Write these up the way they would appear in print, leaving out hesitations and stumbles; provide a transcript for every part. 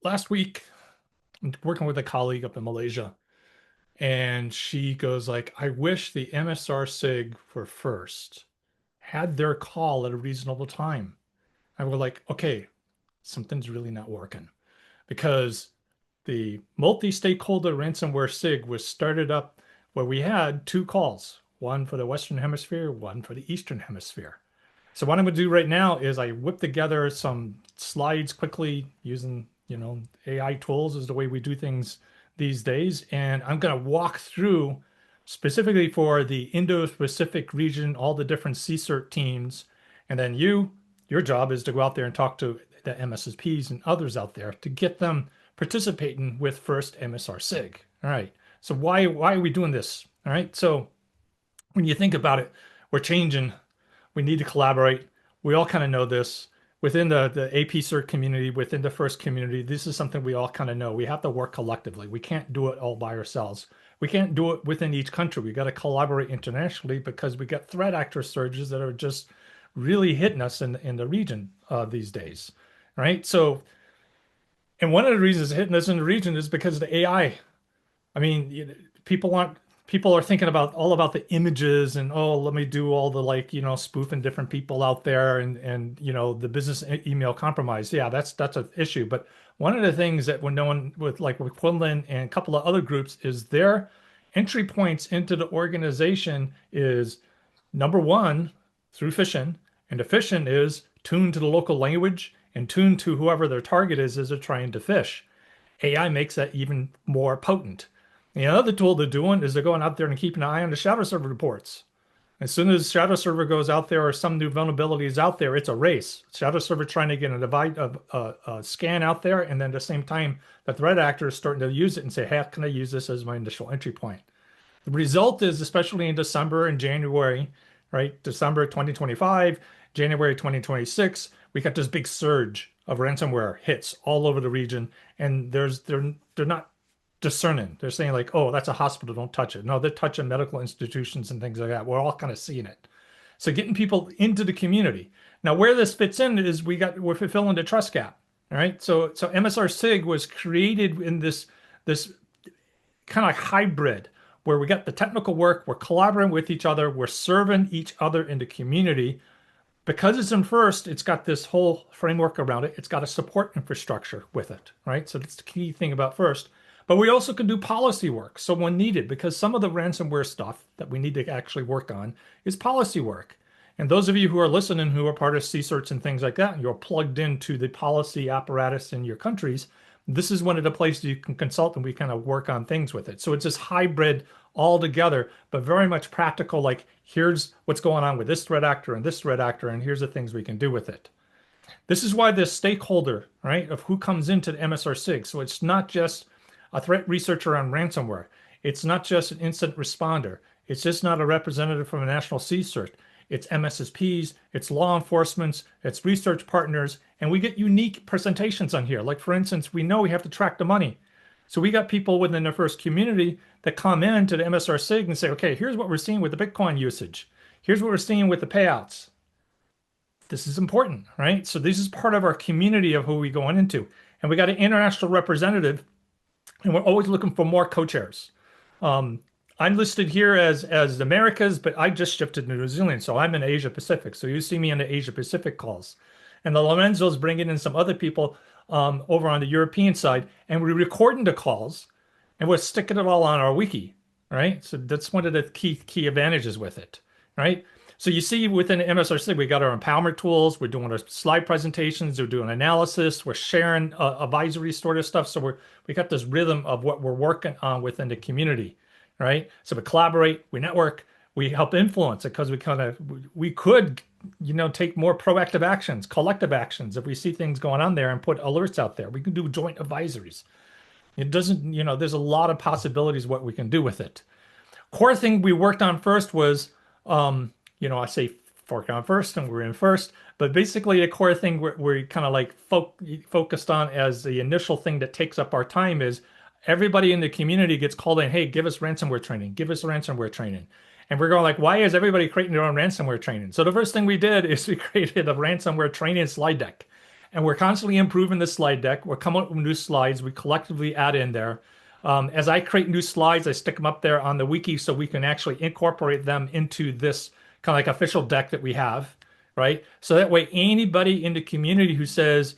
last week, I'm working with a colleague up in Malaysia, and she goes like, "I wish the MSR SIG for first had their call at a reasonable time." And we're like, "Okay, something's really not working because the multi-stakeholder ransomware SIG was started up where we had two calls, one for the Western Hemisphere, one for the Eastern Hemisphere." So what I'm going to do right now is I whip together some slides quickly using, AI tools is the way we do things these days. And I'm going to walk through specifically for the Indo-Pacific region, all the different CSIRT teams. And then your job is to go out there and talk to the MSSPs and others out there to get them participating with first MSR SIG. All right. So why are we doing this? All right. So when you think about it, we're changing. We need to collaborate. We all kind of know this within the AP CERT community, within the first community. This is something we all kind of know. We have to work collectively. We can't do it all by ourselves. We can't do it within each country. We got to collaborate internationally because we got threat actor surges that are just really hitting us in the region these days, right? So, and one of the reasons hitting us in the region is because of the AI. I mean, people are thinking about all about the images and oh, let me do all the like, spoofing different people out there and the business email compromise. Yeah, that's an issue. But one of the things that we're knowing with Quinlan and a couple of other groups is their entry points into the organization is number one through phishing, and the phishing is tuned to the local language and tuned to whoever their target is as they're trying to phish. AI makes that even more potent. And the other tool they're doing is they're going out there and keeping an eye on the shadow server reports. As soon as shadow server goes out there or some new vulnerability is out there, it's a race. Shadow server trying to get a scan out there, and then at the same time, the threat actor is starting to use it and say, "How can I use this as my initial entry point?" The result is, especially in December and January, right? December 2025, January 2026, we got this big surge of ransomware hits all over the region, and they're not discerning. They're saying like, "Oh, that's a hospital, don't touch it." No, they're touching medical institutions and things like that. We're all kind of seeing it. So getting people into the community. Now, where this fits in is we're fulfilling the trust gap. All right. So MSR SIG was created in this kind of like hybrid where we got the technical work, we're collaborating with each other, we're serving each other in the community. Because it's in first, it's got this whole framework around it. It's got a support infrastructure with it, right? So that's the key thing about first. But we also can do policy work. So when needed, because some of the ransomware stuff that we need to actually work on is policy work. And those of you who are listening, who are part of CSIRTs and things like that, and you're plugged into the policy apparatus in your countries, this is one of the places you can consult and we kind of work on things with it. So it's this hybrid all together, but very much practical, like here's what's going on with this threat actor and this threat actor, and here's the things we can do with it. This is why this stakeholder, right, of who comes into the MSR SIG. So it's not just a threat researcher on ransomware. It's not just an incident responder. It's just not a representative from a national CSIRT. It's MSSPs, it's law enforcement, it's research partners, and we get unique presentations on here. Like for instance, we know we have to track the money. So we got people within the first community that come in to the MSR SIG and say, okay, here's what we're seeing with the Bitcoin usage. Here's what we're seeing with the payouts. This is important, right? So this is part of our community of who we going into. And we got an international representative, and we're always looking for more co-chairs. I'm listed here as the Americas, but I just shifted to New Zealand, so I'm in Asia Pacific. So you see me in the Asia Pacific calls. And the Lorenzo's bringing in some other people over on the European side, and we're recording the calls, and we're sticking it all on our wiki, right? So that's one of the key advantages with it, right? So you see within MSRC, we got our empowerment tools, we're doing our slide presentations, we're doing analysis, we're sharing advisory sort of stuff. So we got this rhythm of what we're working on within the community, right? So we collaborate, we network, we help influence it because we could, take more proactive actions, collective actions. If we see things going on there and put alerts out there, we can do joint advisories. It doesn't, there's a lot of possibilities what we can do with it. Core thing we worked on first was, I say work on first and we're in first, but basically a core thing we're kind of like focused on as the initial thing that takes up our time is everybody in the community gets called in, hey, give us ransomware training, give us ransomware training. And we're going like, why is everybody creating their own ransomware training? So the first thing we did is we created a ransomware training slide deck. And we're constantly improving the slide deck. We're coming up with new slides we collectively add in there. As I create new slides, I stick them up there on the wiki so we can actually incorporate them into this kind of like official deck that we have, right? So that way, anybody in the community who says,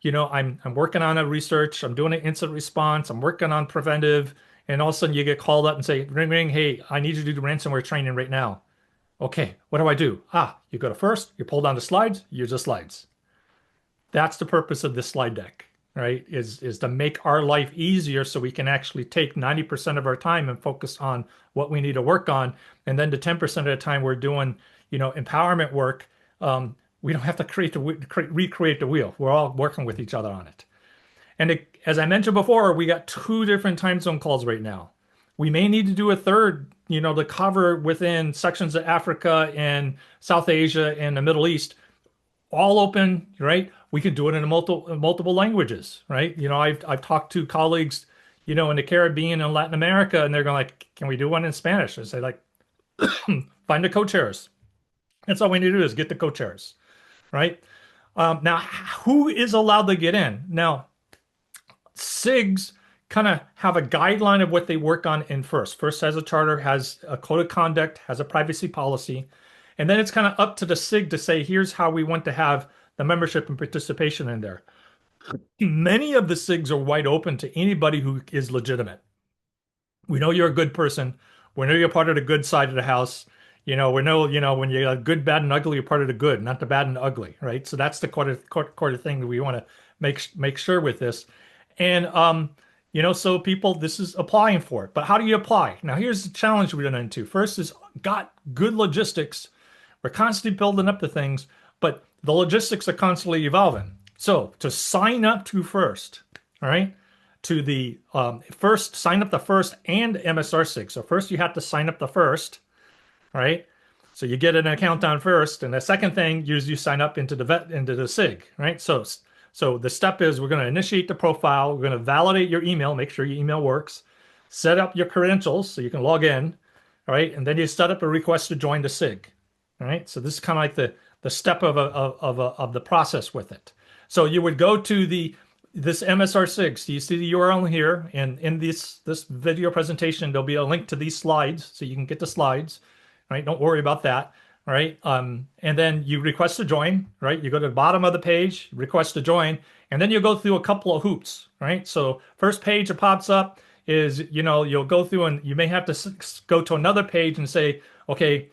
I'm working on a research, I'm doing an incident response, I'm working on preventive, and all of a sudden you get called up and say, ring, ring, hey, I need you to do ransomware training right now. Okay, what do I do? You go to first, you pull down the slides, use the slides. That's the purpose of this slide deck, right? Is to make our life easier so we can actually take 90% of our time and focus on what we need to work on. And then the 10% of the time we're doing, empowerment work, we don't have to recreate the wheel. We're all working with each other on it. And as I mentioned before, we got 2 different time zone calls right now. We may need to do a third, to cover within sections of Africa and South Asia and the Middle East, all open, right? We can do it in multiple languages, right? I've talked to colleagues, in the Caribbean and Latin America, and they're going like, can we do one in Spanish? I say like, find the co-chairs. That's all we need to do is get the co-chairs, right? Now, who is allowed to get in? Now, SIGs kind of have a guideline of what they work on in first. First has a charter, has a code of conduct, has a privacy policy, and then it's kind of up to the SIG to say, here's how we want to have the membership and participation in there. Many of the SIGs are wide open to anybody who is legitimate. We know you're a good person. We know you're part of the good side of the house. We know, when you're good, bad, and ugly, you're part of the good, not the bad and ugly, right? So that's the quarter thing that we want to make sure with this. And so people, this is applying for it. But how do you apply? Now, here's the challenge we run into. First is got good logistics. We're constantly building up the things, but the logistics are constantly evolving. So to sign up to first, all right, to the first, sign up the first and MSR SIG. So first you have to sign up the first, all right? So you get an account on first, and the second thing is you sign up into the SIG, right? So the step is we're going to initiate the profile. We're going to validate your email, make sure your email works, set up your credentials so you can log in, all right? And then you set up a request to join the SIG, all right? So this is kind of like the step of the process with it. So you would go to this MSR SIG. So you see the URL here, and in this video presentation, there'll be a link to these slides, so you can get the slides, right? Don't worry about that. Right? And then you request to join, right? You go to the bottom of the page, request to join, and then you go through a couple of hoops, right? So first page that pops up is, you'll go through and you may have to go to another page and say, okay,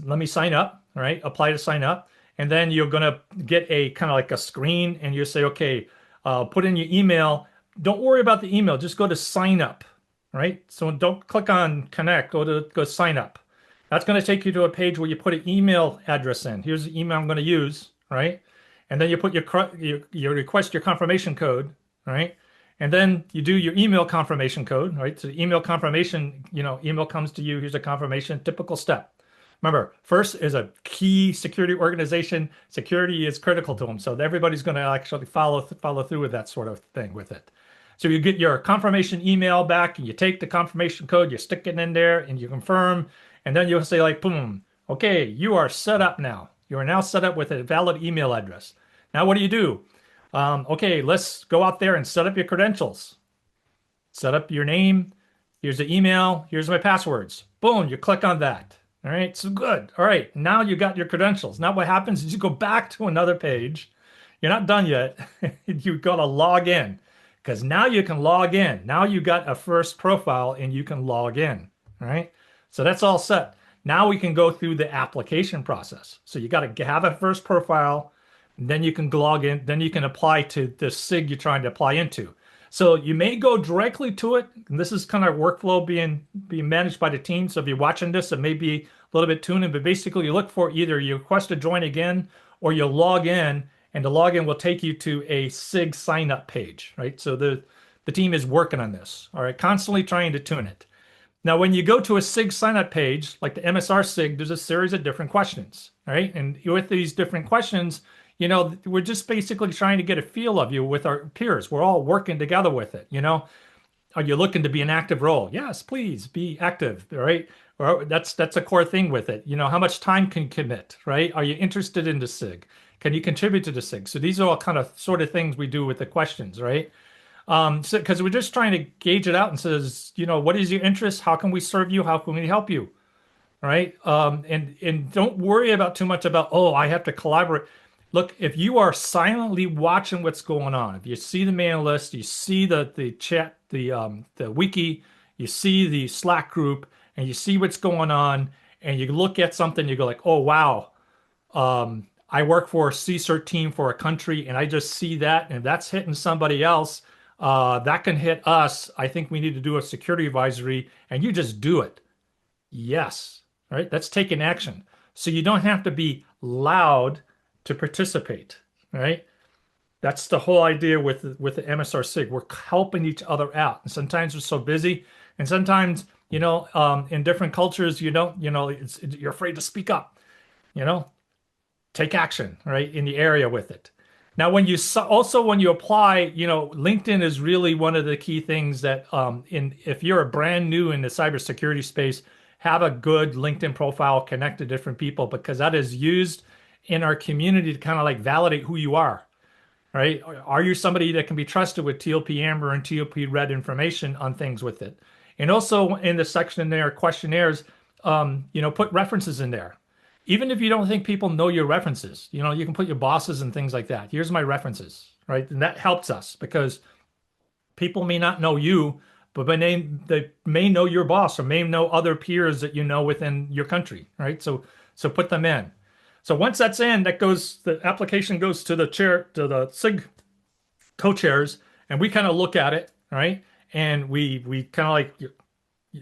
let me sign up, right? Apply to sign up. And then you're going to get a kind of like a screen and you say, okay, put in your email. Don't worry about the email. Just go to sign up, right? So don't click on connect, go sign up. That's going to take you to a page where you put an email address in. Here's the email I'm going to use, right? And then you put you request your confirmation code, right? And then you do your email confirmation code, right? So the email confirmation, email comes to you. Here's a confirmation, typical step. Remember, first is a key security organization. Security is critical to them. So everybody's going to actually follow through with that sort of thing with it. So you get your confirmation email back and you take the confirmation code, you stick it in there and you confirm. And then you'll say like, boom, okay, you are set up now. You are now set up with a valid email address. Now what do? Okay, let's go out there and set up your credentials. Set up your name. Here's the email. Here's my passwords. Boom, you click on that. All right, so good. All right, now you got your credentials. Now what happens is you go back to another page. You're not done yet. You've got to log in because now you can log in. Now you got a first profile and you can log in, all right? So that's all set. Now we can go through the application process. So you got to have a first profile, and then you can log in, then you can apply to the SIG you're trying to apply into. So you may go directly to it. And this is kind of workflow being managed by the team. So if you're watching this, it may be a little bit tuning, but basically you look for either you request to join again or you log in, and the login will take you to a SIG sign up page, right? So the team is working on this, all right, constantly trying to tune it. Now, when you go to a SIG sign-up page, like the MSR SIG, there's a series of different questions, right? And with these different questions, we're just basically trying to get a feel of you with our peers. We're all working together with it, Are you looking to be an active role? Yes, please be active, right? Or that's a core thing with it. How much time can you commit, right? Are you interested in the SIG? Can you contribute to the SIG? So these are all kind of sort of things we do with the questions, right? So because we're just trying to gauge it out and says, what is your interest? How can we serve you? How can we help you? Right? And don't worry about too much about, oh, I have to collaborate. Look, if you are silently watching what's going on, if you see the mail list, you see the chat, the wiki, you see the Slack group, and you see what's going on, and you look at something, you go like, oh wow, I work for a CSERT team for a country, and I just see that, and if that's hitting somebody else, that can hit us. I think we need to do a security advisory, and you just do it. Yes, right? That's taking action. So you don't have to be loud to participate, right? That's the whole idea with the MSR SIG. We're helping each other out. And sometimes we're so busy, and sometimes, in different cultures, you don't, you're afraid to speak up, you know, take action, right, in the area with it. Now, also when you apply, LinkedIn is really one of the key things that if you're a brand new in the cybersecurity space, have a good LinkedIn profile, connect to different people because that is used in our community to kind of like validate who you are, right? Are you somebody that can be trusted with TLP Amber and TLP Red information on things with it? And also in the section there, questionnaires, put references in there. Even if you don't think people know your references, you can put your bosses and things like that. Here's my references, right? And that helps us because people may not know you, but they may know your boss or may know other peers that you know within your country, right? So put them in. So once that's in, the application goes to the SIG co-chairs, and we kind of look at it, right? And we kind of like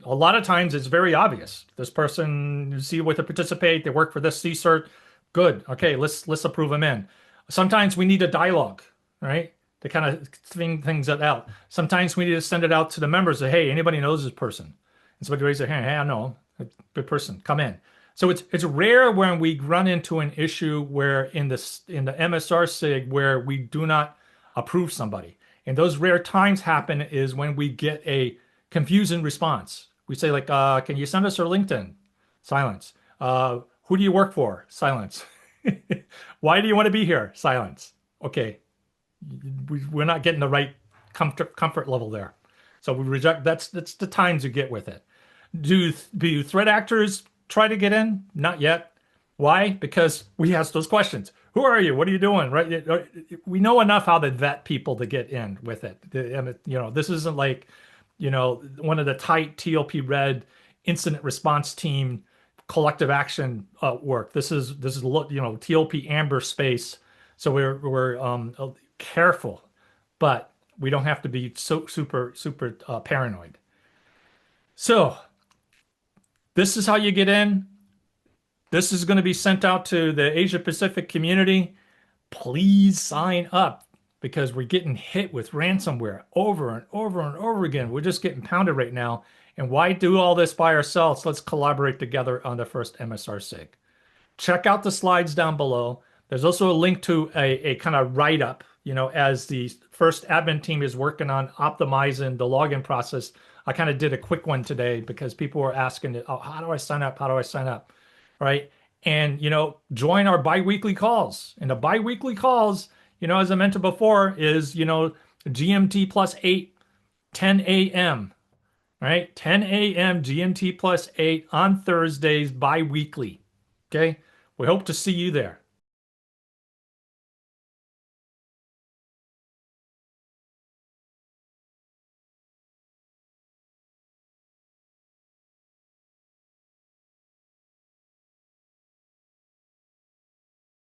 a lot of times it's very obvious. This person, you see what they participate, they work for this CSERT. Good. Okay, let's approve them in. Sometimes we need a dialogue, right? To kind of thing things out. Sometimes we need to send it out to the members that, hey, anybody knows this person? And somebody raises their hand, hey, I know, a good person, come in. So it's rare when we run into an issue where in the MSR SIG where we do not approve somebody. And those rare times happen is when we get a confusing response. We say like, can you send us our LinkedIn? Silence. Who do you work for? Silence. Why do you want to be here? Silence. Okay, we're not getting the right comfort level there. So we reject. That's the times you get with it. Do threat actors try to get in? Not yet. Why? Because we ask those questions. Who are you? What are you doing? Right? We know enough how to vet people to get in with it. This isn't like, one of the tight TLP Red incident response team collective action work. This is TLP Amber space. So we're careful, but we don't have to be so super paranoid. So this is how you get in. This is going to be sent out to the Asia Pacific community. Please sign up because we're getting hit with ransomware over and over and over again. We're just getting pounded right now. And why do all this by ourselves? Let's collaborate together on the first MSR SIG. Check out the slides down below. There's also a link to a kind of write-up, as the first admin team is working on optimizing the login process. I kind of did a quick one today because people were asking, oh, how do I sign up? How do I sign up? Right? And, join our biweekly calls. And the biweekly calls, as I mentioned before, is, GMT plus 8, 10 a.m., right? 10 a.m. GMT plus 8 on Thursdays biweekly. Okay? We hope to see you there.